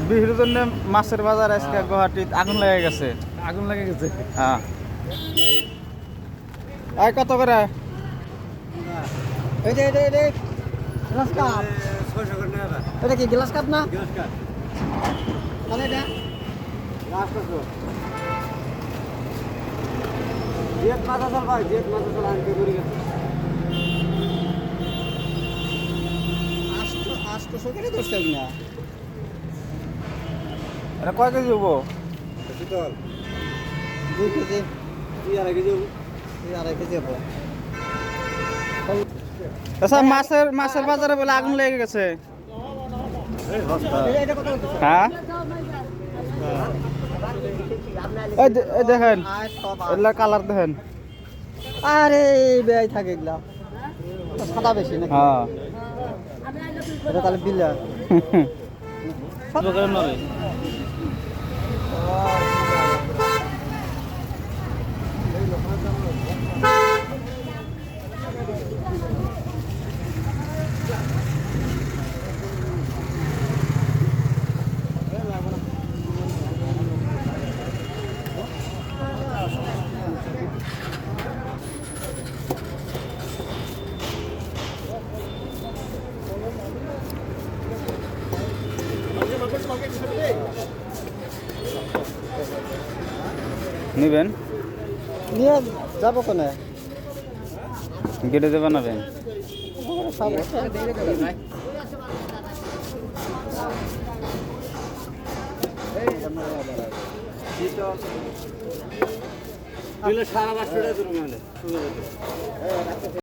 বিহুর জন্য মাছের বাজার আজকে গুয়াহাটিত আগুন লেগে গেছে। আগুন লাগে গেছে। হ্যাঁ, এই কত করে? এই যে গ্লাস কাপ, 600 করে নেওয়া। এটা কি গ্লাস কাপ না? গ্লাস কাট। তাহলে এটা গ্লাস কত? জেট মাথা চল ভাই, জেট মাথা চল আনতে করে গেছে। 800 করে ধরছে না। এটা কয় কেজি হবো? শীতল 2 কেজি, 2.5 কেজি। 2.5 কেজি হবে। আচ্ছা, মাছের বাজারে বলে আগুন লেগে গেছে। এটা কত হচ্ছে? হ্যাঁ, এই দেখেন, এগুলা কালার দেখেন। আরে বেয়াই থাকে এগুলা, সাদা বেশি নাকি? হ্যাঁ, এটা তাহলে বিলা। নিবেন? নিয়ে যাবো কোনে? গেটে দেবেন নাবেন? সারা 500 টাকা তুমি